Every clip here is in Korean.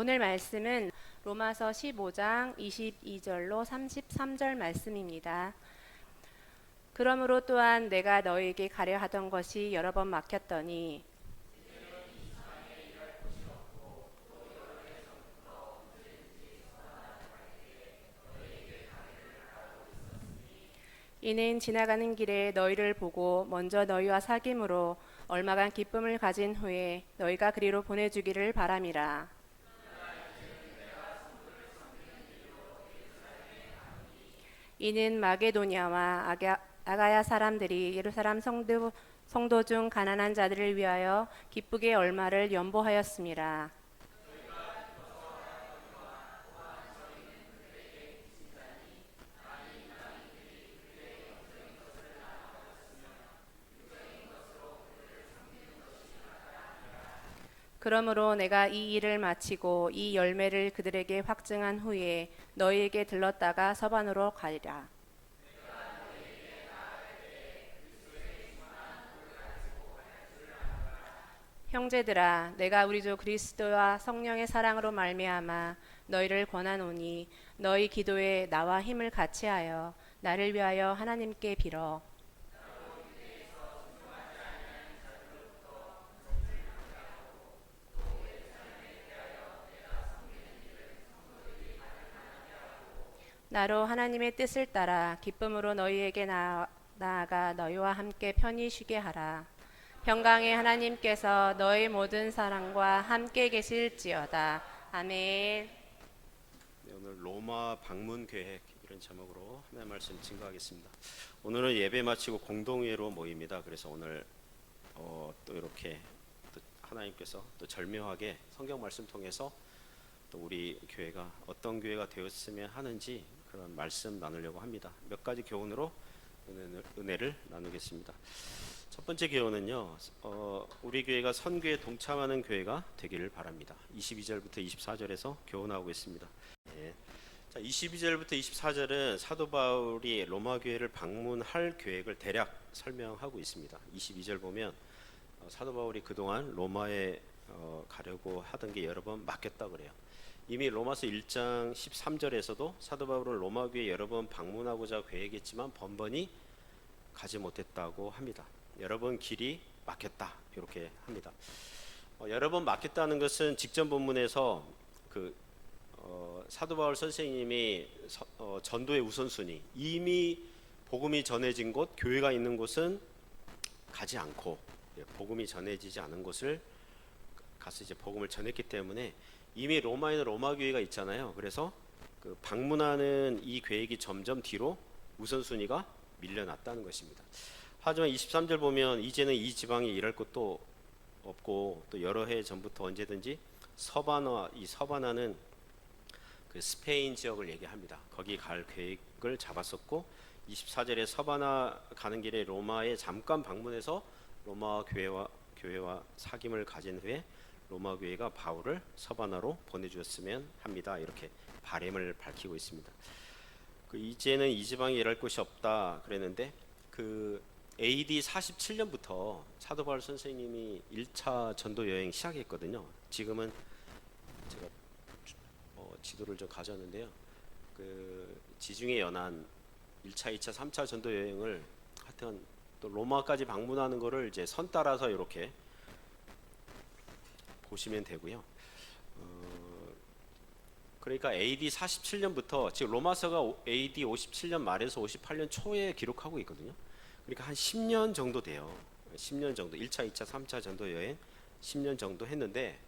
오늘 말씀은 로마서 15장 22절로 33절 말씀입니다. 그러므로 또한 내가 너에게 가려 하던 것이 여러 번 막혔더니 이는 지나가는 길에 너희를 보고 먼저 너희와 사귐으로 얼마간 기쁨을 가진 후에 너희가 그리로 보내주기를 바람이라. 이는 마게도냐와 아가야 사람들이 예루살렘 성도 중 가난한 자들을 위하여 기쁘게 얼마를 연보하였음이라. 그러므로 내가 이 일을 마치고 이 열매를 그들에게 확증한 후에 너희에게 들렀다가 서반으로 가리라. 형제들아, 내가 우리 주 그리스도와 성령의 사랑으로 말미암아 너희를 권하노니 너희 기도에 나와 힘을 같이하여 나를 위하여 하나님께 빌어. 나로 하나님의 뜻을 따라 기쁨으로 너희에게 나아가 너희와 함께 편히 쉬게 하라. 평강의 하나님께서 너희 모든 사랑과 함께 계실지어다. 아멘. 네, 오늘 로마 방문 계획 이런 제목으로 하나님의 말씀 증거하겠습니다. 오늘은 예배 마치고 공동회로 모입니다. 그래서 오늘 또 이렇게 또 하나님께서 또 절묘하게 성경 말씀 통해서 또 우리 교회가 어떤 교회가 되었으면 하는지 그런 말씀 나누려고 합니다. 몇 가지 교훈으로 은혜를 나누겠습니다. 첫 번째 교훈은요, 우리 교회가 선교에 동참하는 교회가 되기를 바랍니다. 22절부터 24절에서 교훈하고 있습니다. 예. 자, 22절부터 24절은 사도 바울이 로마 교회를 방문할 계획을 대략 설명하고 있습니다. 22절 보면 사도 바울이 그동안 로마에 가려고 하던 게 여러 번 막혔다 그래요. 이미 로마서 1장 13절에서도 사도 바울은 로마 교회 여러 번 방문하고자 계획했지만 번번이 가지 못했다고 합니다. 여러 번 길이 막혔다 이렇게 합니다. 여러 번 막혔다는 것은 직전 본문에서 사도 바울 선생님이 전도의 우선순위, 이미 복음이 전해진 곳, 교회가 있는 곳은 가지 않고 복음이 전해지지 않은 곳을 가서 이제 복음을 전했기 때문에 이미 로마에는 로마 교회가 있잖아요. 그래서 그 방문하는 이 계획이 점점 뒤로 우선순위가 밀려났다는 것입니다. 하지만 23절 보면 이제는 이 지방에 일할 곳도 없고 또 여러 해 전부터 언제든지 이 서바나는 그 스페인 지역을 얘기합니다. 거기 갈 계획을 잡았었고 24절에 서바나 가는 길에 로마에 잠깐 방문해서 로마 교회와 사귐을 가진 후에 로마 교회가 바울을 서바나로 보내주었으면 합니다. 이렇게 바람을 밝히고 있습니다. 이제는 이 지방에 일할 곳이 없다 그랬는데 AD 47년부터 사도 바울 선생님이 1차 전도 여행 시작했거든요. 지금은 제가 지도를 좀 가져왔는데요. 지중해 연안 1차, 2차, 3차 전도 여행을 하여튼 또 로마까지 방문하는 거를 이제 선 따라서 이렇게 보시면 되고요. 그러니까 AD 47년부터 지금 로마서가 AD 57년 말에서 58년 초에 기록하고 있거든요. 그러니까 한 10년 정도 돼요. 10년 정도 1차, 2차, 3차 전도 여행 10년 정도 했는데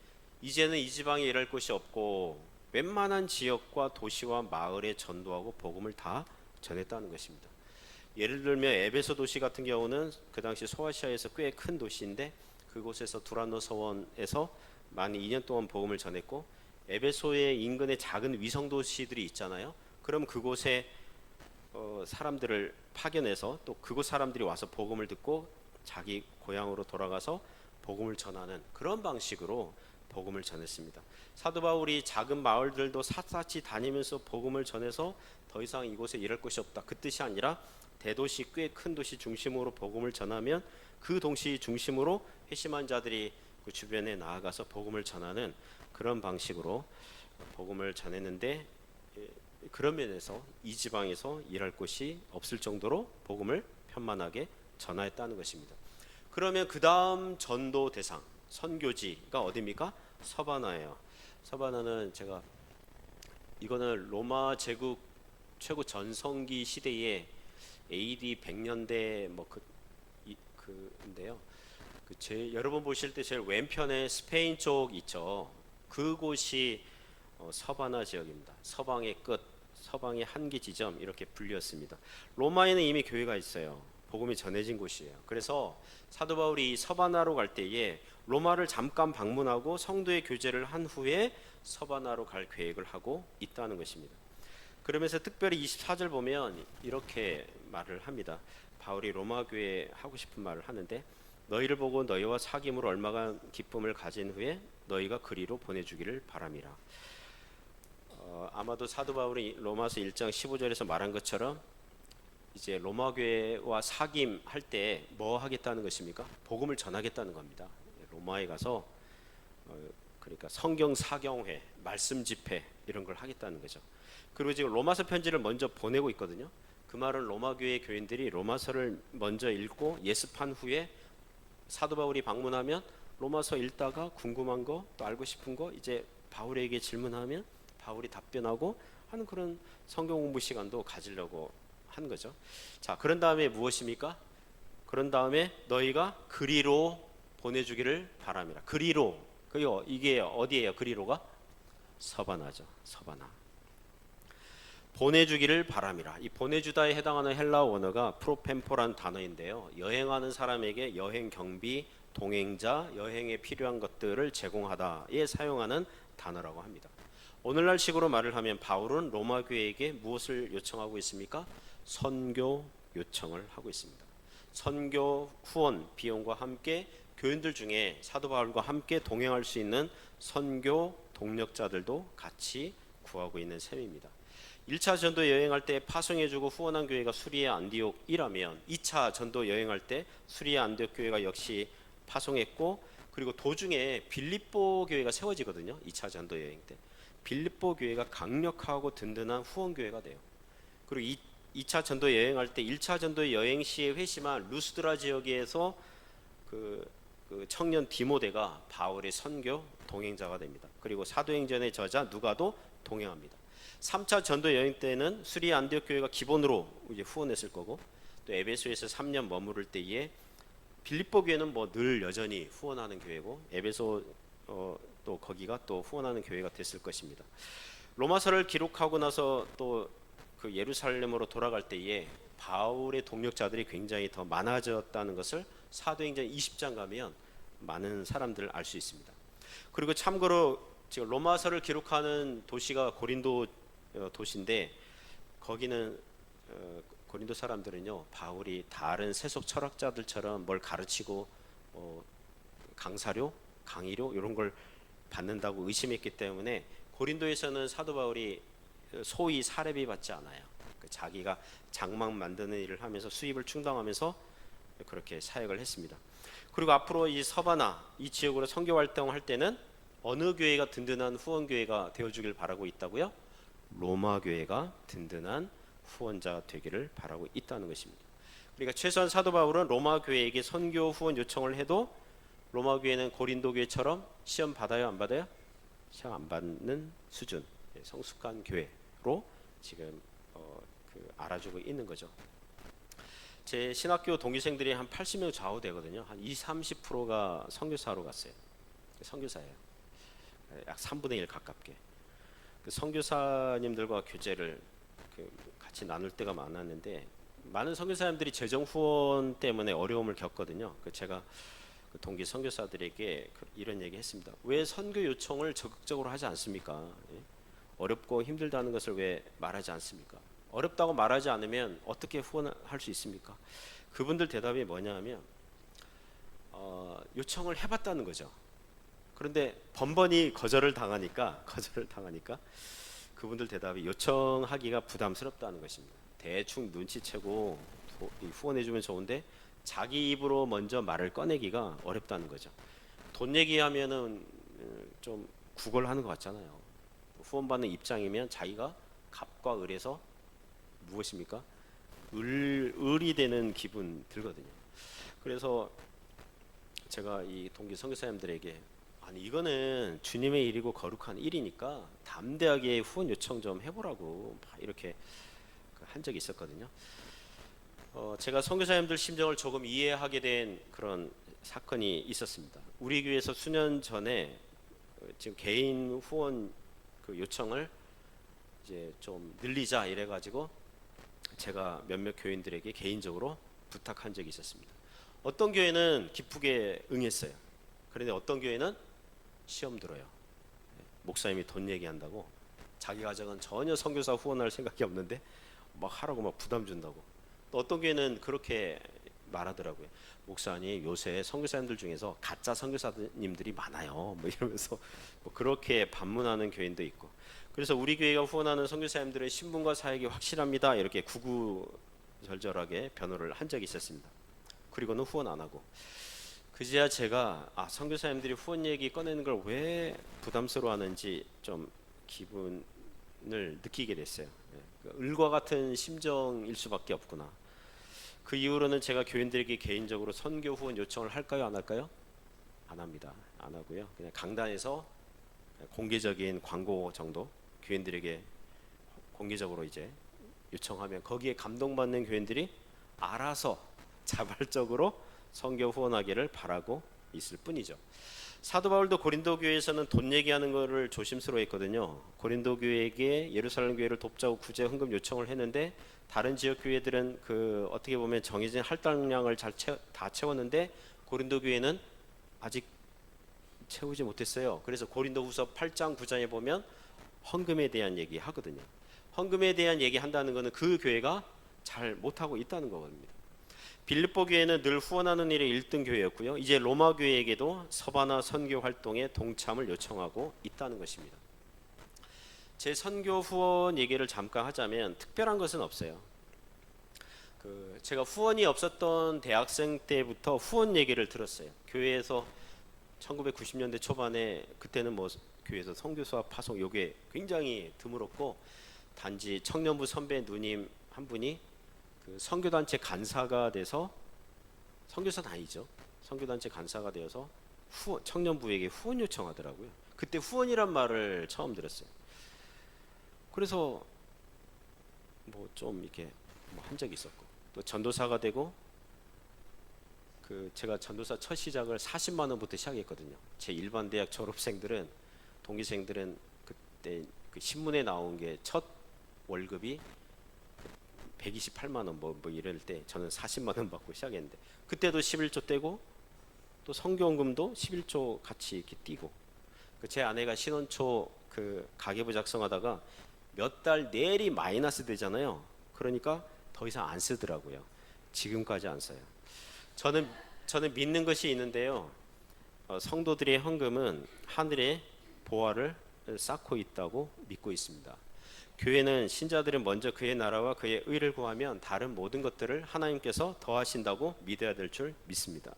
이제는 이 지방에 일할 곳이 없고 웬만한 지역과 도시와 마을에 전도하고 복음을 다 전했다는 것입니다. 예를 들면 에베소 도시 같은 경우는 그 당시 소아시아에서 꽤 큰 도시인데 그곳에서 두란노 서원에서 만 2년 동안 복음을 전했고 에베소의 인근에 작은 위성 도시들이 있잖아요. 그럼 그곳에 사람들을 파견해서 또 그곳 사람들이 와서 복음을 듣고 자기 고향으로 돌아가서 복음을 전하는 그런 방식으로 복음을 전했습니다. 사도 바울이 작은 마을들도 샅샅이 다니면서 복음을 전해서 더 이상 이곳에 일할 곳이 없다 그 뜻이 아니라 대도시 꽤 큰 도시 중심으로 복음을 전하면 그 도시 중심으로 회심한 자들이 그 주변에 나아가서 복음을 전하는 그런 방식으로 복음을 전했는데, 그런 면에서 이 지방에서 일할 곳이 없을 정도로 복음을 편만하게 전하였다는 것입니다. 그러면 그 다음 전도 대상, 선교지가 어디입니까? 서바나예요. 서바나는 제가, 이거는 로마 제국 최고 전성기 시대에 AD 100년대 그인데요. 여러분 보실 때 제일 왼편에 스페인 쪽 있죠. 그곳이 서바나 지역입니다. 서방의 끝, 서방의 한계 지점 이렇게 불렸습니다. 로마에는 이미 교회가 있어요. 복음이 전해진 곳이에요. 그래서 사도 바울이 이 서바나로 갈 때에 로마를 잠깐 방문하고 성도의 교제를 한 후에 서바나로 갈 계획을 하고 있다는 것입니다. 그러면서 특별히 24절 보면 이렇게 말을 합니다. 바울이 로마 교회에 하고 싶은 말을 하는데, 너희를 보고 너희와 사귐으로 얼마간 기쁨을 가진 후에 너희가 그리로 보내주기를 바람이라. 아마도 사도 바울이 로마서 1장 15절에서 말한 것처럼 이제 로마 교회와 사귐 할 때 뭐 하겠다는 것입니까? 복음을 전하겠다는 겁니다. 로마에 가서 그러니까 성경 사경회, 말씀 집회 이런 걸 하겠다는 거죠. 그리고 지금 로마서 편지를 먼저 보내고 있거든요. 그 말은 로마 교회 교인들이 로마서를 먼저 읽고 예습한 후에 사도 바울이 방문하면 로마서 읽다가 궁금한 거, 또 알고 싶은 거 이제 바울에게 질문하면 바울이 답변하고 하는 그런 성경 공부 시간도 가지려고 한 거죠. 자, 그런 다음에 무엇입니까? 그런 다음에 너희가 그리로 보내주기를 바랍니다. 그리로, 이게 어디예요? 그리로가 서바나죠. 서바나. 보내주기를 바람이라. 이 보내주다에 해당하는 헬라어 원어가 프로펜포란 단어인데요. 여행하는 사람에게 여행 경비, 동행자, 여행에 필요한 것들을 제공하다에 사용하는 단어라고 합니다. 오늘날 식으로 말을 하면 바울은 로마 교회에게 무엇을 요청하고 있습니까? 선교 요청을 하고 있습니다. 선교 후원 비용과 함께 교인들 중에 사도 바울과 함께 동행할 수 있는 선교 동력자들도 같이 구하고 있는 셈입니다. 1차 전도 여행할 때 파송해주고 후원한 교회가 수리의 안디옥이라면 2차 전도 여행할 때 수리의 안디옥 교회가 역시 파송했고, 그리고 도중에 빌립보 교회가 세워지거든요. 2차 전도 여행 때 빌립보 교회가 강력하고 든든한 후원 교회가 돼요. 그리고 2차 전도 여행할 때 1차 전도 여행 시에 회심한 루스드라 지역에서 그 청년 디모데가 바울의 선교 동행자가 됩니다. 그리고 사도행전의 저자 누가도 동행합니다. 3차 전도 여행 때는 수리 안디옥 교회가 기본으로 이제 후원했을 거고, 또 에베소에서 3년 머무를 때에 빌립보 교회는 뭐 늘 여전히 후원하는 교회고, 에베소 또 거기가 또 후원하는 교회가 됐을 것입니다. 로마서를 기록하고 나서 또 그 예루살렘으로 돌아갈 때에 바울의 동력자들이 굉장히 더 많아졌다는 것을 사도행전 20장 가면 많은 사람들 알 수 있습니다. 그리고 참고로 지금 로마서를 기록하는 도시가 고린도 도시인데, 거기는 고린도 사람들은요, 바울이 다른 세속 철학자들처럼 뭘 가르치고 강사료, 강의료 이런 걸 받는다고 의심했기 때문에 고린도에서는 사도 바울이 소위 사례비 받지 않아요. 자기가 장막 만드는 일을 하면서 수입을 충당하면서 그렇게 사역을 했습니다. 그리고 앞으로 이 서바나 이 지역으로 선교 활동할 때는 어느 교회가 든든한 후원 교회가 되어주길 바라고 있다고요? 로마 교회가 든든한 후원자 되기를 바라고 있다는 것입니다. 그러니까 최소한 사도 바울은 로마 교회에게 선교 후원 요청을 해도 로마 교회는 고린도 교회처럼 시험 받아요, 안 받아요? 시험 안 받는 수준, 성숙한 교회로 지금 알아주고 있는 거죠. 제 신학교 동기생들이 한 80명 좌우 되거든요. 한 20-30%가 선교사로 갔어요. 선교사예요. 약 3분의 1 가깝게. 그 선교사님들과 교제를 같이 나눌 때가 많았는데, 많은 선교사님들이 재정 후원 때문에 어려움을 겪거든요. 제가 동기 선교사들에게 이런 얘기했습니다. 왜 선교 요청을 적극적으로 하지 않습니까? 어렵고 힘들다는 것을 왜 말하지 않습니까? 어렵다고 말하지 않으면 어떻게 후원할 수 있습니까? 그분들 대답이 뭐냐면 요청을 해봤다는 거죠. 그런데 번번이 거절을 당하니까 그분들 대답이 요청하기가 부담스럽다는 것입니다. 대충 눈치채고 후원해주면 좋은데 자기 입으로 먼저 말을 꺼내기가 어렵다는 거죠. 돈 얘기하면은 좀 구걸하는 것 같잖아요. 후원받는 입장이면 자기가 갑과 을에서 무엇입니까? 을이 되는 기분 들거든요. 그래서 제가 이 동기 선교사님들에게 아니 이거는 주님의 일이고 거룩한 일이니까 담대하게 후원 요청 좀 해보라고 이렇게 한 적이 있었거든요. 제가 선교사님들 심정을 조금 이해하게 된 그런 사건이 있었습니다. 우리 교회에서 수년 전에 지금 개인 후원 그 요청을 이제 좀 늘리자 이래가지고 제가 몇몇 교인들에게 개인적으로 부탁한 적이 있었습니다. 어떤 교회는 기쁘게 응했어요. 그런데 어떤 교회는 시험 들어요. 목사님이 돈 얘기한다고 자기 가정은 전혀 선교사 후원할 생각이 없는데 막 하라고 막 부담 준다고. 또 어떤 교회는 그렇게 말하더라고요. 목사님 요새 선교사님들 중에서 가짜 선교사님들이 많아요. 뭐 이러면서 뭐 그렇게 반문하는 교인도 있고. 그래서 우리 교회가 후원하는 선교사님들의 신분과 사역이 확실합니다. 이렇게 구구절절하게 변호를 한 적이 있었습니다. 그리고는 후원 안 하고. 그제야 제가 선교사님들이 후원 얘기 꺼내는 걸 왜 부담스러워하는지 좀 기분을 느끼게 됐어요. 을과 같은 심정일 수밖에 없구나. 그 이후로는 제가 교인들에게 개인적으로 선교 후원 요청을 할까요, 안 할까요? 안 합니다. 안 하고요. 그냥 강단에서 공개적인 광고 정도 교인들에게 공개적으로 이제 요청하면 거기에 감동받는 교인들이 알아서 자발적으로 선교 후원하기를 바라고 있을 뿐이죠. 사도 바울도 고린도 교회에서는 돈 얘기하는 것을 조심스러워했거든요. 고린도 교회에게 예루살렘 교회를 돕자고 구제 헌금 요청을 했는데 다른 지역 교회들은 그 어떻게 보면 정해진 할당량을 다 채웠는데 고린도 교회는 아직 채우지 못했어요. 그래서 고린도후서 8장 9장에 보면 헌금에 대한 얘기 하거든요. 헌금에 대한 얘기 한다는 것은 그 교회가 잘 못하고 있다는 거거든요. 빌립보 교회는 늘 후원하는 일에 1등 교회였고요. 이제 로마 교회에게도 서바나 선교 활동에 동참을 요청하고 있다는 것입니다. 제 선교 후원 얘기를 잠깐 하자면 특별한 것은 없어요. 제가 후원이 없었던 대학생 때부터 후원 얘기를 들었어요. 교회에서 1990년대 초반에 그때는 뭐 교회에서 선교사 파송 요게 굉장히 드물었고 단지 청년부 선배 누님 한 분이 그 선교단체 간사가 돼서 선교사는 아니죠. 선교단체 간사가 되어서 청년부에게 후원 요청하더라고요. 그때 후원이란 말을 처음 들었어요. 그래서 뭐 좀 이렇게 한 적이 있었고 또 전도사가 되고 제가 전도사 첫 시작을 40만 원부터 시작했거든요. 제 일반 대학 졸업생들은 동기생들은 그때 그 신문에 나온 게 첫 월급이 128만 원 뭐 이럴 때 저는 40만 원 받고 시작했는데 그때도 11조 떼고 또 성교원금도 11조 같이 이렇게 띄고 제 아내가 신혼초 그 가계부 작성하다가 몇 달 내리 마이너스 되잖아요. 그러니까 더 이상 안 쓰더라고요. 지금까지 안 써요. 저는 믿는 것이 있는데요. 성도들의 헌금은 하늘의 보화를 쌓고 있다고 믿고 있습니다. 교회는 신자들은 먼저 그의 나라와 그의 의를 구하면 다른 모든 것들을 하나님께서 더하신다고 믿어야 될 줄 믿습니다.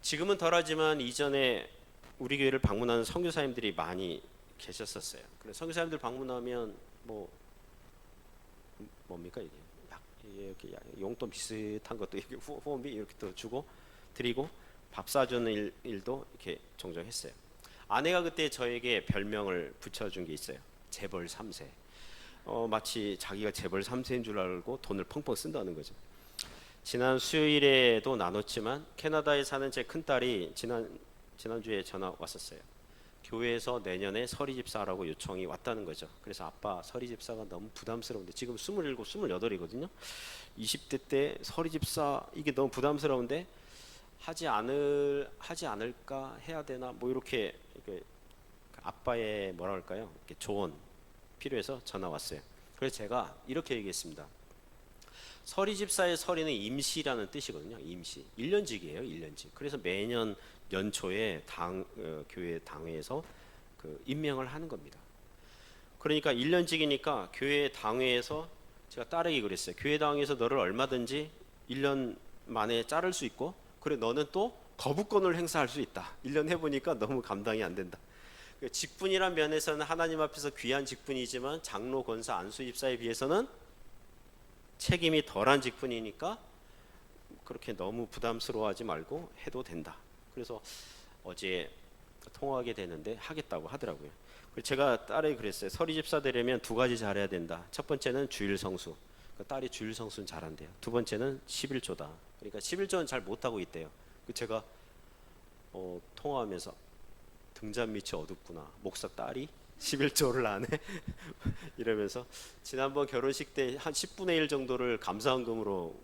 지금은 덜하지만 이전에 우리 교회를 방문하는 선교사님들이 많이 계셨었어요. 그래서 선교사님들 방문하면 뭡니까 이게 이렇게 용돈 비슷한 것도 이렇게 후원비 이렇게 또 주고 드리고 밥 사주는 일도 이렇게 종종 했어요. 아내가 그때 저에게 별명을 붙여준 게 있어요. 재벌 3세. 마치 자기가 재벌 3세인 줄 알고 돈을 펑펑 쓴다는 거죠. 지난 수요일에도 나눴지만 캐나다에 사는 제 큰딸이 지난주에 전화 왔었어요. 교회에서 내년에 서리집사라고 요청이 왔다는 거죠. 그래서 아빠 서리집사가 너무 부담스러운데 지금 27, 28이거든요. 20대 때 서리집사 이게 너무 부담스러운데 하지 않을까 해야 되나 뭐 이렇게 아빠의 뭐라 할까요? 이렇게 조언 필요해서 전화 왔어요. 그래서 제가 이렇게 얘기했습니다. 서리집사의 서리는 임시라는 뜻이거든요. 임시. 1년직이에요. 1년직. 그래서 매년 연초에 교회 당회에서 임명을 하는 겁니다. 그러니까 1년직이니까 교회 당회에서 제가 딸에게 그랬어요. 교회 당회에서 너를 얼마든지 1년 만에 자를 수 있고 그래 너는 또 거부권을 행사할 수 있다. 1년 해보니까 너무 감당이 안 된다. 직분이란 면에서는 하나님 앞에서 귀한 직분이지만 장로, 권사, 안수, 집사에 비해서는 책임이 덜한 직분이니까 그렇게 너무 부담스러워하지 말고 해도 된다. 그래서 어제 통화하게 되는데 하겠다고 하더라고요. 그래서 제가 딸에게 그랬어요. 서리 집사 되려면 두 가지 잘해야 된다. 첫 번째는 주일 성수. 딸이 주일 성수는 잘한대요. 두 번째는 11조다. 그러니까 11조는 잘 못하고 있대요. 제가 통화하면서 등잔 밑이 어둡구나. 목사 딸이 11조를 안 해? 이러면서 지난번 결혼식 때 한 10분의 1 정도를 감사헌금으로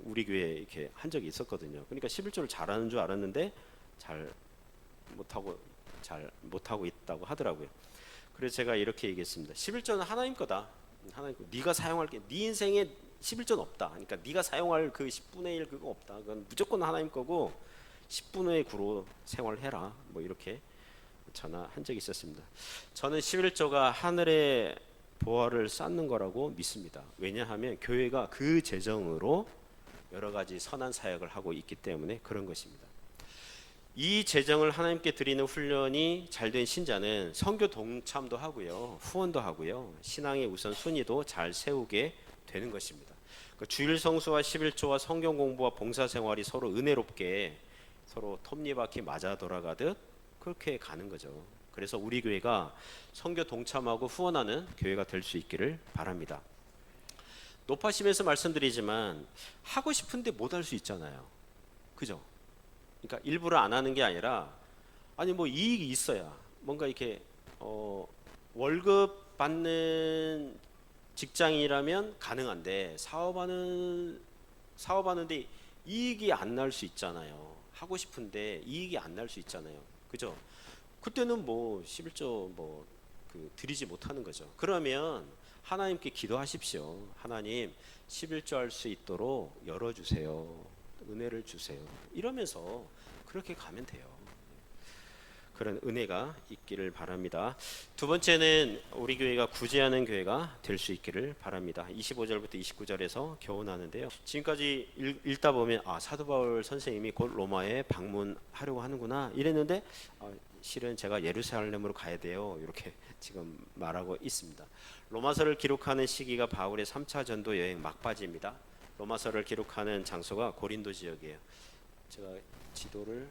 우리 교회에 이렇게 한 적이 있었거든요. 그러니까 11조를 잘하는 줄 알았는데 잘 못하고 있다고 하더라고요. 그래서 제가 이렇게 얘기했습니다. 11조는 하나님 거다. 하나님 거. 네가 사용할 게 네 인생에 11조는 없다. 그러니까 네가 사용할 그 10분의 1 그거 없다. 그건 무조건 하나님 거고 10분의 9로 생활해라. 뭐 이렇게 전화한 적이 있었습니다. 저는 11조가 하늘의 보화를 쌓는 거라고 믿습니다. 왜냐하면 교회가 그 재정으로 여러 가지 선한 사역을 하고 있기 때문에 그런 것입니다. 이 재정을 하나님께 드리는 훈련이 잘된 신자는 선교 동참도 하고요, 후원도 하고요, 신앙의 우선순위도 잘 세우게 되는 것입니다. 주일 성수와 11조와 성경 공부와 봉사 생활이 서로 은혜롭게 서로 톱니바퀴 맞아 돌아가듯 그렇게 가는 거죠. 그래서 우리 교회가 선교 동참하고 후원하는 교회가 될 수 있기를 바랍니다. 높아심에서 말씀드리지만 하고 싶은데 못 할 수 있잖아요. 그죠? 그러니까 일부러 안 하는 게 아니라 아니 뭐 이익이 있어야 뭔가 이렇게 월급 받는 직장이라면 가능한데 사업하는데 이익이 안 날 수 있잖아요. 하고 싶은데 이익이 안 날 수 있잖아요. 그죠? 그때는 뭐 11조 드리지 못하는 거죠. 그러면 하나님께 기도하십시오. 하나님 11조 할 수 있도록 열어주세요. 은혜를 주세요. 이러면서 그렇게 가면 돼요. 그런 은혜가 있기를 바랍니다. 두 번째는 우리 교회가 구제하는 교회가 될 수 있기를 바랍니다. 25절부터 29절에서 교훈하는데요. 지금까지 읽다 보면 사도 바울 선생님이 곧 로마에 방문하려고 하는구나 이랬는데 실은 제가 예루살렘으로 가야 돼요. 이렇게 지금 말하고 있습니다. 로마서를 기록하는 시기가 바울의 3차 전도 여행 막바지입니다. 로마서를 기록하는 장소가 고린도 지역이에요. 제가 지도를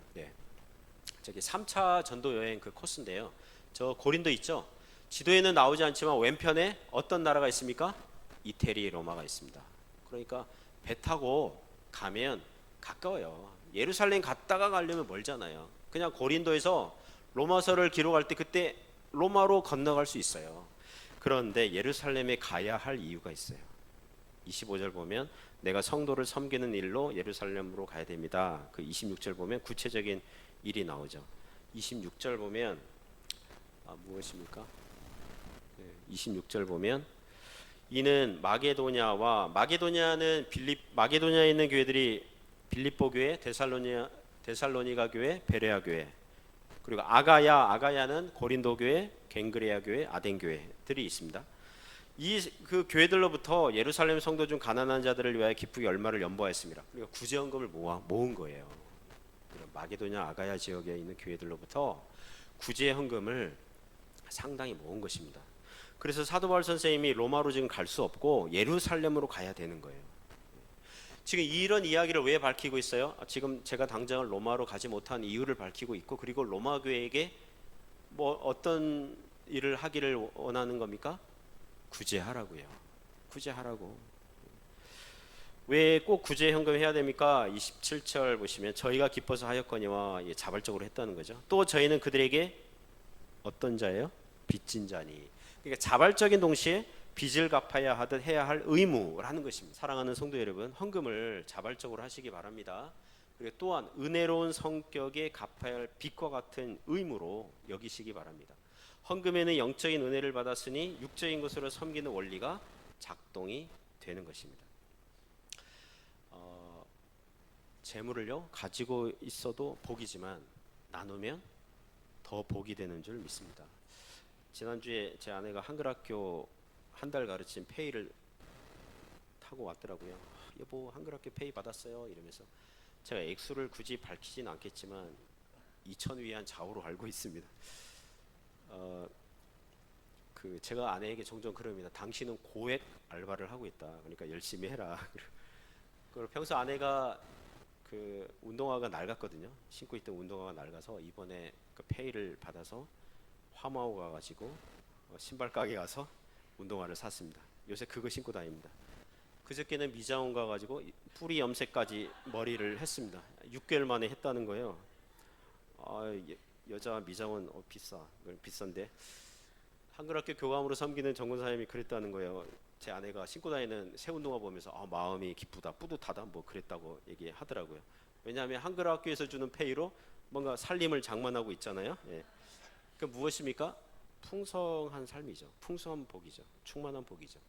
저기 3차 전도 여행 그 코스인데요. 저 고린도 있죠? 지도에는 나오지 않지만 왼편에 어떤 나라가 있습니까? 이태리, 로마가 있습니다. 그러니까 배 타고 가면 가까워요. 예루살렘 갔다가 가려면 멀잖아요. 그냥 고린도에서 로마서를 기록할 때 그때 로마로 건너갈 수 있어요. 그런데 예루살렘에 가야 할 이유가 있어요. 25절 보면 내가 성도를 섬기는 일로 예루살렘으로 가야 됩니다. 그 26절 보면 구체적인 일이 나오죠. 26절 보면 무엇입니까? 26절 보면 이는 마게도냐는 마게도냐에 있는 교회들이 빌립보 교회, 데살로니가 교회, 베레아 교회, 그리고 아가야는 고린도 교회, 갱그레아 교회, 아덴 교회들이 있습니다. 그 교회들로부터 예루살렘 성도 중 가난한 자들을 위하여 기쁘게 얼마를 연보하였습니다. 그러니까 구제헌금을 모은 거예요. 마게도냐 아가야 지역에 있는 교회들로부터 구제헌금을 상당히 모은 것입니다. 그래서 사도 바울 선생님이 로마로 지금 갈 수 없고 예루살렘으로 가야 되는 거예요. 지금 이런 이야기를 왜 밝히고 있어요? 지금 제가 당장 로마로 가지 못한 이유를 밝히고 있고, 그리고 로마 교회에게 뭐 어떤 일을 하기를 원하는 겁니까? 구제하라고요. 구제하라고. 왜 꼭 구제헌금 해야 됩니까? 27절 보시면 저희가 기뻐서 하였거니와 자발적으로 했다는 거죠. 또 저희는 그들에게 어떤 자예요? 빚진 자니. 그러니까 자발적인 동시에 빚을 갚아야 하듯 해야 할 의무를 하는 것입니다. 사랑하는 성도 여러분, 헌금을 자발적으로 하시기 바랍니다. 그리고 또한 은혜로운 성격에 갚아야 할 빚과 같은 의무로 여기시기 바랍니다. 헌금에는 영적인 은혜를 받았으니 육적인 것으로 섬기는 원리가 작동이 되는 것입니다. 재물을요 가지고 있어도 복이지만 나누면 더 복이 되는 줄 믿습니다. 지난주에 제 아내가 한글학교 한 달 가르친 페이를 타고 왔더라고요. 여보 한글학교 페이 받았어요 이러면서 제가 액수를 굳이 밝히진 않겠지만 2천 위안 좌우로 알고 있습니다. 그 제가 아내에게 종종 그럽니다. 당신은 고액 알바를 하고 있다. 그러니까 열심히 해라. 그리고 평소 아내가 그 운동화가 낡았거든요. 신고 있던 운동화가 낡아서 이번에 그 페이를 받아서 화마오 가가지고 신발 가게 가서 운동화를 샀습니다. 요새 그거 신고 다닙니다. 그저께는 미장원 가가지고 뿌리 염색까지 머리를 했습니다. 6개월 만에 했다는 거예요. 여자 미장원 비싸. 비싼데 한글학교 교감으로 섬기는 정권사님이 그랬다는 거예요. 제 아내가 신고 다니는 새 운동화 보면서 마음이 기쁘다, 뿌듯하다, 뭐 그랬다고 얘기하더라고요. 왜냐하면 한글학교에서 주는 페이로 뭔가 살림을 장만하고 있잖아요. 예. 그 무엇입니까? 풍성한 삶이죠. 풍성한 복이죠. 충만한 복이죠.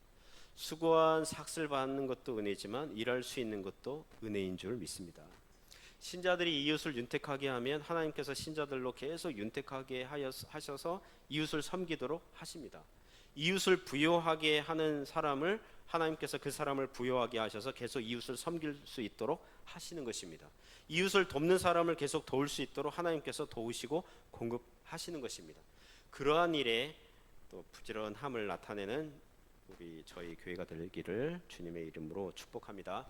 수고한 삭슬 받는 것도 은혜지만 일할 수 있는 것도 은혜인 줄 믿습니다. 신자들이 이웃을 윤택하게 하면 하나님께서 신자들로 계속 윤택하게 하셔서 이웃을 섬기도록 하십니다. 이웃을 부요하게 하는 사람을 하나님께서 그 사람을 부요하게 하셔서 계속 이웃을 섬길 수 있도록 하시는 것입니다. 이웃을 돕는 사람을 계속 도울 수 있도록 하나님께서 도우시고 공급하시는 것입니다. 그러한 일에 또 부지런함을 나타내는 저희 교회가 되기를 주님의 이름으로 축복합니다.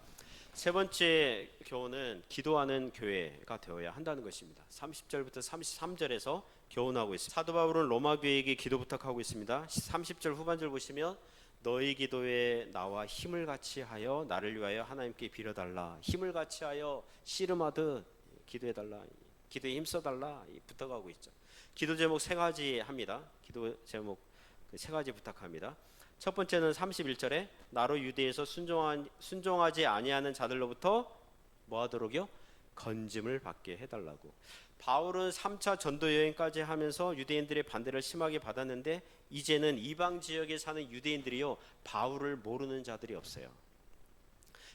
세 번째 교훈은 기도하는 교회가 되어야 한다는 것입니다. 30절부터 33절에서 교훈하고 있습니다. 사도 바울은 로마 교회에게 기도 부탁하고 있습니다. 30절 후반절 보시면 너희 기도에 나와 힘을 같이 하여 나를 위하여 하나님께 빌어달라. 힘을 같이 하여 씨름하듯 기도해달라. 기도에 힘써달라 부탁하고 있죠. 기도 제목 세 가지 합니다. 기도 제목 세 가지 부탁합니다. 첫 번째는 31절에 나로 유대에서 순종하지 아니하는 자들로부터 뭐하도록요? 건짐을 받게 해달라고. 바울은 3차 전도 여행까지 하면서 유대인들의 반대를 심하게 받았는데 이제는 이방 지역에 사는 유대인들이요 바울을 모르는 자들이 없어요.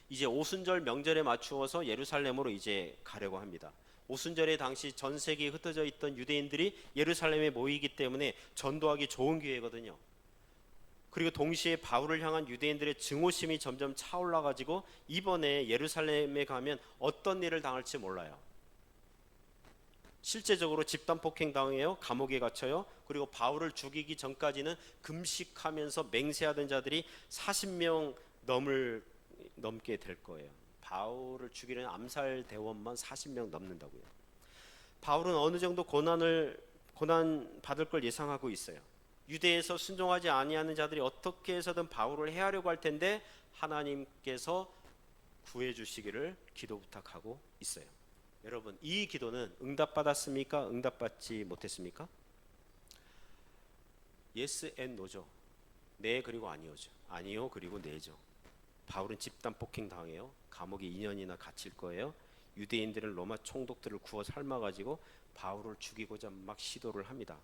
이제 오순절 명절에 맞추어서 예루살렘으로 이제 가려고 합니다. 오순절에 당시 전 세계에 흩어져 있던 유대인들이 예루살렘에 모이기 때문에 전도하기 좋은 기회거든요. 그리고 동시에 바울을 향한 유대인들의 증오심이 점점 차올라 가지고 이번에 예루살렘에 가면 어떤 일을 당할지 몰라요. 실제적으로 집단 폭행 당해요. 감옥에 갇혀요. 그리고 바울을 죽이기 전까지는 금식하면서 맹세하던 자들이 40명 넘게 될 거예요. 바울을 죽이려는 암살 대원만 40명 넘는다고요. 바울은 어느 정도 고난 받을 걸 예상하고 있어요. 유대에서 순종하지 아니하는 자들이 어떻게 해서든 바울을 해하려고 할 텐데 하나님께서 구해 주시기를 기도 부탁하고 있어요. 여러분, 이 기도는 응답받았습니까? 응답받지 못했습니까? yes and no죠. 네 그리고 아니오죠. 아니요 그리고 네죠. 바울은 집단 폭행 당해요. 감옥에 2년이나 갇힐 거예요. 유대인들은 로마 총독들을 구워 삶아가지고 바울을 죽이고자 막 시도를 합니다.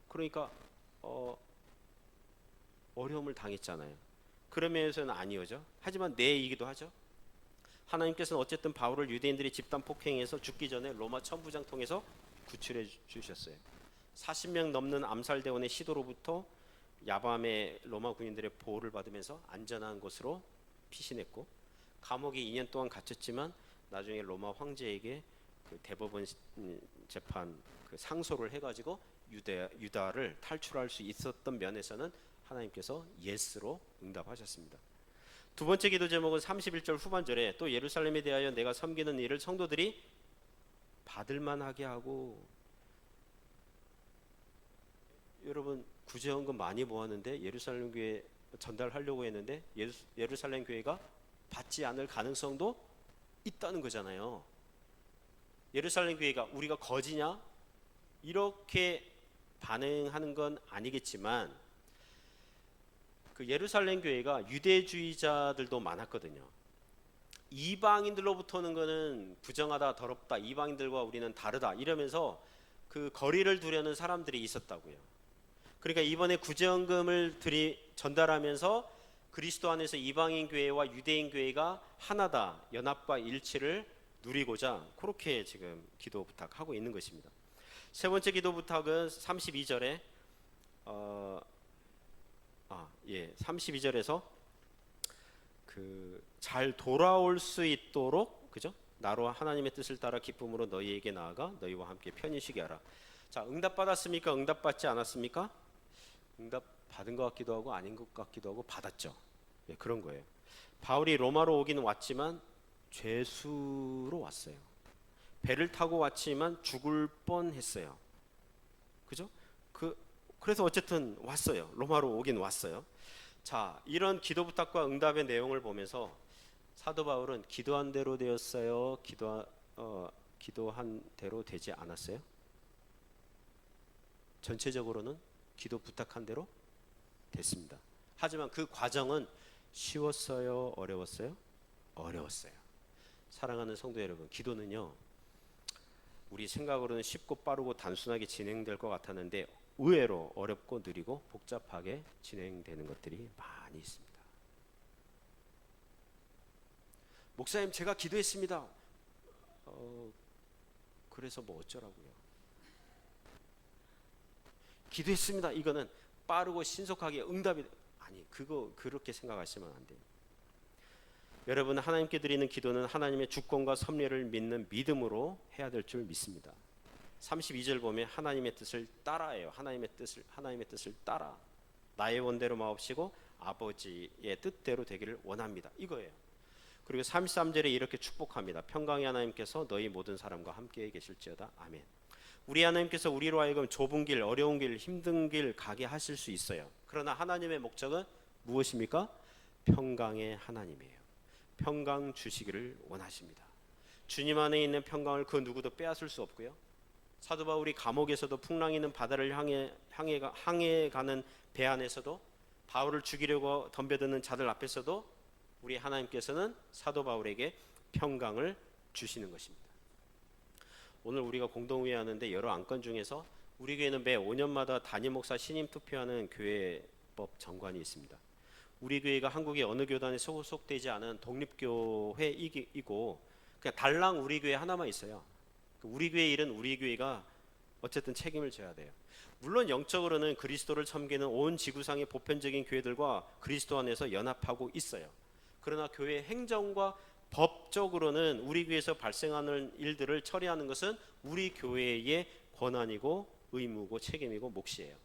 그러니까 어려움을 당했잖아요. 그러면서는 아니오죠. 하지만 네이기도 하죠. 하나님께서는 어쨌든 바울을 유대인들이 집단 폭행해서 죽기 전에 로마 천부장 통해서 구출해 주셨어요. 40명 넘는 암살대원의 시도로부터 야밤에 로마 군인들의 보호를 받으면서 안전한 곳으로 피신했고 감옥에 2년 동안 갇혔지만 나중에 로마 황제에게 그 대법원 재판 그 상소를 해가지고 유다를 탈출할 수 있었던 면에서는 하나님께서 예스로 응답하셨습니다. 두 번째 기도 제목은 31절 후반절에 또 예루살렘에 대하여 내가 섬기는 일을 성도들이 받을만하게 하고. 여러분 구제헌금 많이 모았는데 예루살렘 교회 전달하려고 했는데 예루살렘 교회가 받지 않을 가능성도 있다는 거잖아요. 예루살렘 교회가 우리가 거지냐? 이렇게 반응하는 건 아니겠지만 그 예루살렘 교회가 유대주의자들도 많았거든요. 이방인들로부터는 거는 부정하다, 더럽다, 이방인들과 우리는 다르다 이러면서 그 거리를 두려는 사람들이 있었다고요. 그러니까 이번에 구제헌금을 전달하면서 그리스도 안에서 이방인 교회와 유대인 교회가 하나다, 연합과 일치를 누리고자 그렇게 지금 기도 부탁하고 있는 것입니다. 세 번째 기도 부탁은 32절에 32절에서 그 잘 돌아올 수 있도록 그죠? 나로 하나님의 뜻을 따라 기쁨으로 너희에게 나아가 너희와 함께 편히 쉬게 하라. 자, 응답 받았습니까? 응답 받지 않았습니까? 응답 받은 것 같기도 하고 아닌 것 같기도 하고 받았죠. 예, 그런 거예요. 바울이 로마로 오긴 왔지만 죄수로 왔어요. 배를 타고 왔지만 죽을 뻔했어요. 그죠? 그래서 어쨌든 왔어요. 로마로 오긴 왔어요. 자, 이런 기도 부탁과 응답의 내용을 보면서 사도 바울은 기도한 대로 되었어요. 기도한 대로 되지 않았어요? 전체적으로는 기도 부탁한 대로 됐습니다. 하지만 그 과정은 쉬웠어요? 어려웠어요? 어려웠어요. 사랑하는 성도 여러분, 기도는요, 우리 생각으로는 쉽고 빠르고 단순하게 진행될 것 같았는데 의외로 어렵고 느리고 복잡하게 진행되는 것들이 많이 있습니다. 목사님, 제가 기도했습니다. 그래서 뭐 어쩌라고요? 기도했습니다. 이거는 빠르고 신속하게 응답이 아니, 그렇게 생각하시면 안 돼요. 여러분, 하나님께 드리는 기도는 하나님의 주권과 섭리를 믿는 믿음으로 해야 될 줄 믿습니다. 32절 보면 하나님의 뜻을 따라해요. 하나님의 뜻을 따라 나의 원대로 마옵시고 아버지의 뜻대로 되기를 원합니다. 이거예요. 그리고 33절에 이렇게 축복합니다. 평강의 하나님께서 너희 모든 사람과 함께 계실지어다. 아멘. 우리 하나님께서 우리로 하여금 좁은 길, 어려운 길, 힘든 길 가게 하실 수 있어요. 그러나 하나님의 목적은 무엇입니까? 평강의 하나님이에요. 평강 주시기를 원하십니다. 주님 안에 있는 평강을 그 누구도 빼앗을 수 없고요. 사도 바울이 감옥에서도 풍랑 있는 바다를 항해 가는 배 안에서도 바울을 죽이려고 덤벼드는 자들 앞에서도 우리 하나님께서는 사도 바울에게 평강을 주시는 것입니다. 오늘 우리가 공동회의 하는데 여러 안건 중에서 우리 교회는 매 5년마다 담임 목사 신임 투표하는 교회법 정관이 있습니다. 우리 교회가 한국의 어느 교단에 소속되지 않은 독립교회이고 그냥 달랑 우리 교회 하나만 있어요. 우리 교회 일은 우리 교회가 어쨌든 책임을 져야 돼요. 물론 영적으로는 그리스도를 섬기는 온 지구상의 보편적인 교회들과 그리스도 안에서 연합하고 있어요. 그러나 교회 행정과 법적으로는 우리 교회에서 발생하는 일들을 처리하는 것은 우리 교회의 권한이고 의무고 책임이고 몫이에요.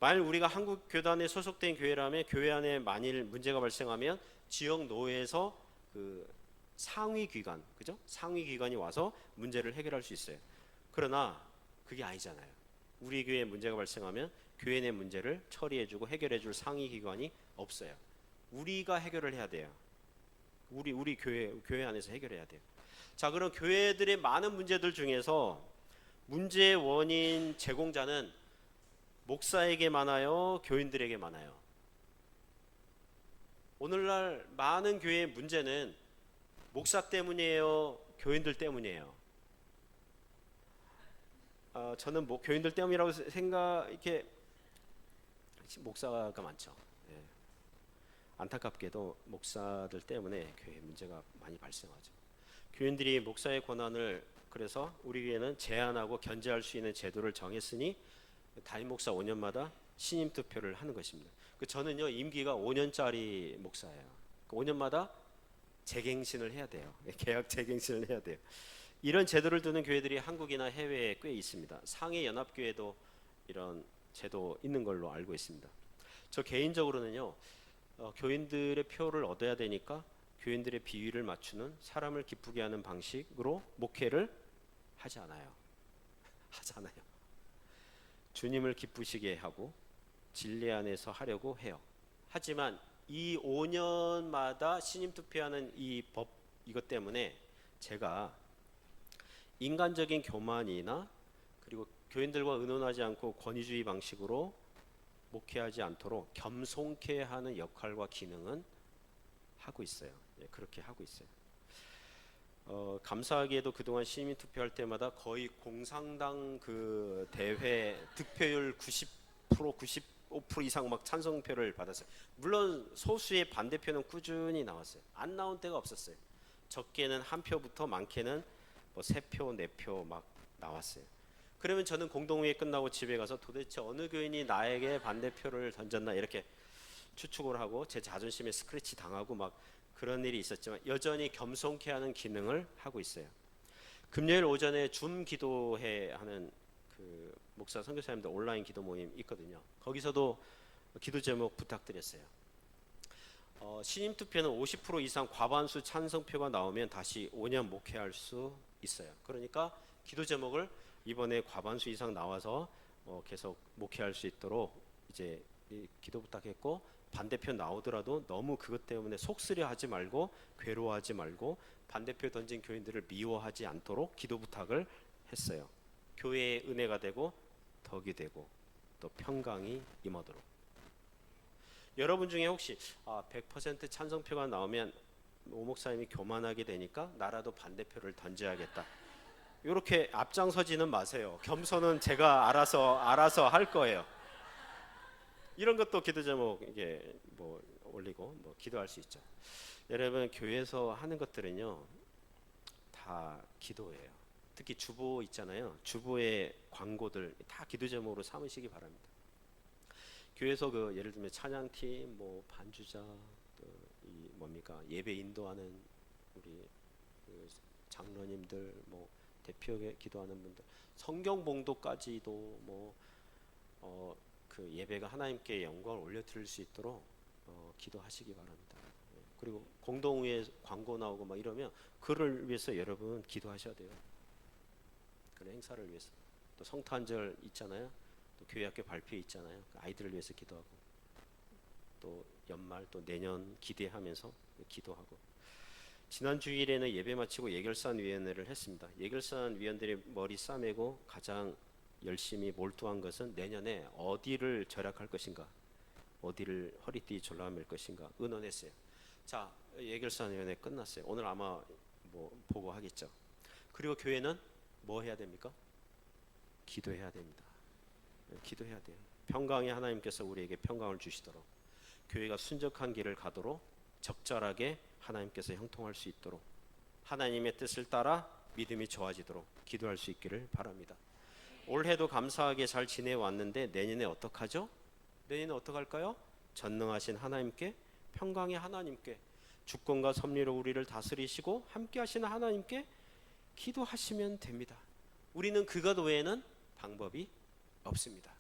만일 우리가 한국 교단에 소속된 교회라면 교회 안에 만일 문제가 발생하면 지역 노회에서 그 상위 기관, 그죠? 상위 기관이 와서 문제를 해결할 수 있어요. 그러나 그게 아니잖아요. 우리 교회에 문제가 발생하면 교회 내 문제를 처리해주고 해결해줄 상위 기관이 없어요. 우리가 해결을 해야 돼요. 우리 교회 안에서 해결해야 돼요. 자, 그럼 교회들의 많은 문제들 중에서 문제의 원인 제공자는 목사에게 많아요? 교인들에게 많아요? 오늘날 많은 교회의 문제는 목사 때문이에요? 교인들 때문이에요? 저는 교인들 때문이라고 이렇게 목사가 많죠. 예. 안타깝게도 목사들 때문에 교회 문제가 많이 발생하죠. 교인들이 목사의 권한을 그래서 우리 교회는 제한하고 견제할 수 있는 제도를 정했으니 담임 목사 5년마다 신임 투표를 하는 것입니다. 저는요 임기가 5년짜리 목사예요. 5년마다 재갱신을 해야 돼요. 계약 재갱신을 해야 돼요. 이런 제도를 두는 교회들이 한국이나 해외에 꽤 있습니다. 상해 연합교회도 이런 제도 있는 걸로 알고 있습니다. 저 개인적으로는요 교인들의 표를 얻어야 되니까 교인들의 비위를 맞추는 사람을 기쁘게 하는 방식으로 목회를 하지 않아요. 주님을 기쁘시게 하고 진리 안에서 하려고 해요. 하지만 이 5년마다 신임 투표하는 이 법 이것 때문에 제가 인간적인 교만이나 그리고 교인들과 의논하지 않고 권위주의 방식으로 목회하지 않도록 겸손케 하는 역할과 기능은 하고 있어요. 예, 그렇게 하고 있어요. 감사하게도 그동안 시민 투표할 때마다 거의 공산당 그 대회 득표율 90% 95% 이상 막 찬성표를 받았어요. 물론 소수의 반대표는 꾸준히 나왔어요. 안 나온 때가 없었어요. 적게는 한 표부터 많게는 뭐 3표, 4표 막 나왔어요. 그러면 저는 공동회의 끝나고 집에 가서 도대체 어느 교인이 나에게 반대표를 던졌나 이렇게 추측을 하고 제 자존심에 스크래치 당하고 막 그런 일이 있었지만 여전히 겸손케 하는 기능을 하고 있어요. 금요일 오전에 줌 기도회 하는 그 목사 선교사님들 온라인 기도 모임 있거든요. 거기서도 기도 제목 부탁드렸어요. 신임 투표는 50% 이상 과반수 찬성표가 나오면 다시 5년 목회할 수 있어요. 그러니까 기도 제목을 이번에 과반수 이상 나와서 계속 목회할 수 있도록 이제 기도 부탁했고, 반대표 나오더라도 너무 그것 때문에 속쓰려하지 말고 괴로워하지 말고 반대표 던진 교인들을 미워하지 않도록 기도 부탁을 했어요. 교회의 은혜가 되고 덕이 되고 또 평강이 임하도록. 여러분 중에 혹시 100% 찬성표가 나오면 오 목사님이 교만하게 되니까 나라도 반대표를 던져야겠다, 이렇게 앞장서지는 마세요. 겸손은 제가 알아서 할 거예요. 이런 것도 기도 제목 이게 뭐 올리고 뭐 기도할 수 있죠. 여러분 교회에서 하는 것들은요 다 기도예요. 특히 주보 있잖아요. 주보의 광고들 다 기도 제목으로 삼으시기 바랍니다. 교회에서 그 예를 들면 찬양팀, 뭐 반주자, 또 이 뭡니까 예배 인도하는 우리 그 장로님들, 뭐 대표에 기도하는 분들, 성경 봉독까지도 그 예배가 하나님께 영광을 올려 드릴 수 있도록 기도하시기 바랍니다. 그리고 공동회에 광고 나오고 막 이러면 그를 위해서 여러분 기도하셔야 돼요. 그런 행사를 위해서. 또 성탄절 있잖아요. 또 교회학교 발표 있잖아요. 그 아이들을 위해서 기도하고, 또 연말 또 내년 기대하면서 기도하고. 지난 주일에는 예배 마치고 예결산 위원회를 했습니다. 예결산 위원들이 머리 싸매고 가장 열심히 몰두한 것은 내년에 어디를 절약할 것인가, 어디를 허리띠 졸라맬 것인가 의논했어요. 자, 예결산 위원회 끝났어요. 오늘 아마 뭐 보고하겠죠. 그리고 교회는 뭐 해야 됩니까? 기도해야 됩니다. 기도해야 돼요. 평강의 하나님께서 우리에게 평강을 주시도록, 교회가 순적한 길을 가도록, 적절하게 하나님께서 형통할 수 있도록, 하나님의 뜻을 따라 믿음이 좋아지도록 기도할 수 있기를 바랍니다. 올해도 감사하게 잘 지내왔는데 내년에 어떡하죠? 내년에 어떡할까요? 전능하신 하나님께, 평강의 하나님께, 주권과 섭리로 우리를 다스리시고 함께 하시는 하나님께 기도하시면 됩니다. 우리는 그것 외에는 방법이 없습니다.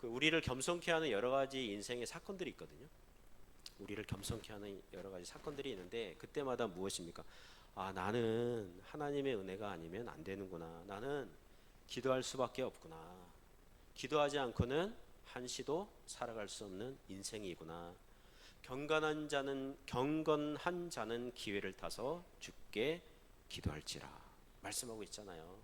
우리를 겸손케 하는 여러 가지 인생의 사건들이 있거든요. 우리를 겸손케 하는 여러 가지 사건들이 있는데 그때마다 무엇입니까? 나는 하나님의 은혜가 아니면 안 되는구나. 나는 기도할 수밖에 없구나. 기도하지 않고는 한시도 살아갈 수 없는 인생이구나. 경건한 자는 기회를 타서 주께 기도할지라 말씀하고 있잖아요.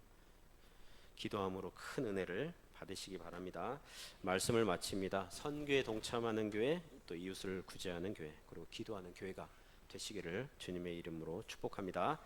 기도함으로 큰 은혜를 받으시기 바랍니다. 말씀을 마칩니다. 선교에 동참하는 교회, 또 이웃을 구제하는 교회, 그리고 기도하는 교회가 되시기를 주님의 이름으로 축복합니다.